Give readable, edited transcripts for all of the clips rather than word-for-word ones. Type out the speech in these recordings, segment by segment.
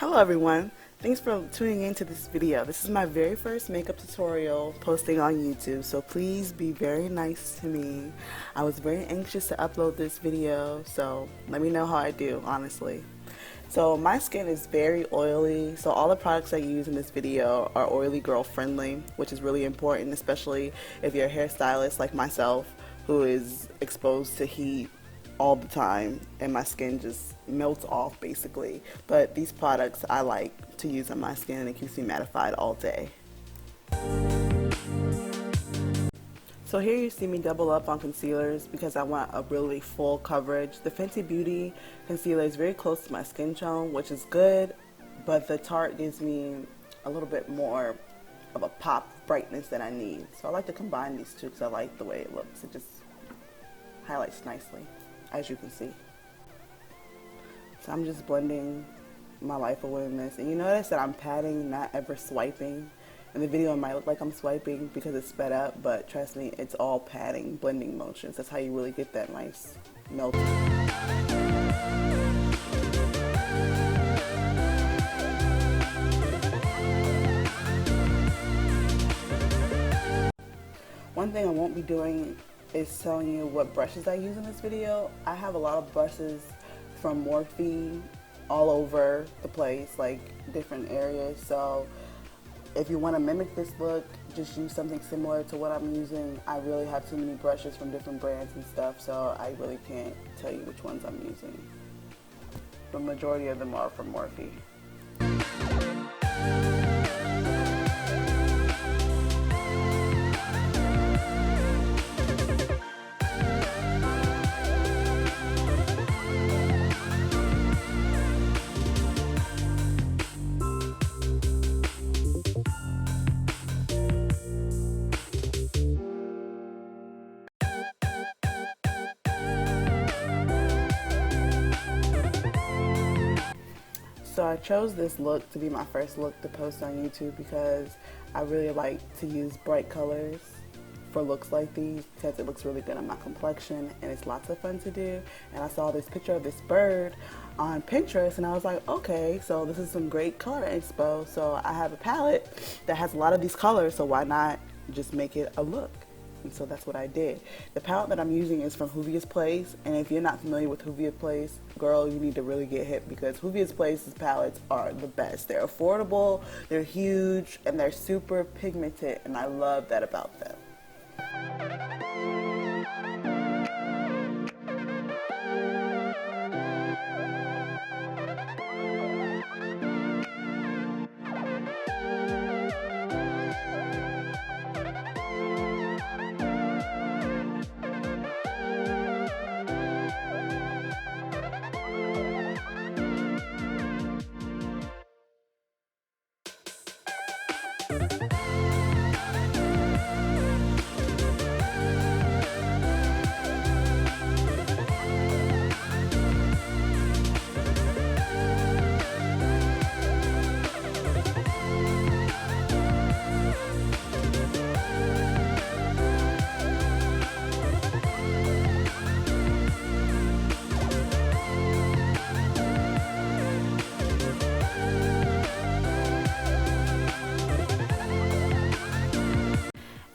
Hello everyone, thanks for tuning into this video. This is my very first makeup tutorial posting on YouTube, so please be very nice to me. I was very anxious to upload this video, so let me know how I do, honestly. So my skin is very oily, so all the products I use in this video are oily girl friendly, which is really important, especially if you're a hairstylist like myself who is exposed to heat all the time and my skin just melts off basically. But these products I like to use on my skin and it keeps me mattified all day. So here you see me double up on concealers because I want a really full coverage. The Fenty Beauty concealer is very close to my skin tone, which is good, but the Tarte gives me a little bit more of a pop brightness than I need. So I like to combine these two because I like the way it looks. It just highlights nicely, as you can see. So I'm just blending my life away in this. And you notice that I'm patting, not ever swiping. In the video it might look like I'm swiping because it's sped up, but trust me, it's all patting, blending motions. That's how you really get that nice melting. One thing I won't be doing is telling you what brushes I use in this video. I have a lot of brushes from Morphe all over the place, like different areas. So if you want to mimic this look, just use something similar to what I'm using. I really have too many brushes from different brands and stuff, so I really can't tell you which ones I'm using. The majority of them are from Morphe. So I chose this look to be my first look to post on YouTube because I really like to use bright colors for looks like these because it looks really good on my complexion and it's lots of fun to do. And I saw this picture of this bird on Pinterest and I was like, okay, so this is some great color inspo. So I have a palette that has a lot of these colors, so why not just make it a look? And so that's what I did. The palette that I'm using is from Juvias Place, and if you're not familiar with Juvias Place, girl, you need to really get hip because Juvias Place's palettes are the best. They're affordable, they're huge, and they're super pigmented, and I love that about them.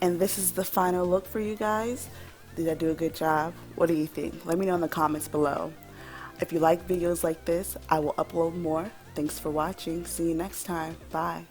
And this is the final look for you guys. Did I do a good job? What do you think? Let me know in the comments below. If you like videos like this, I will upload more. Thanks for watching. See you next time. Bye.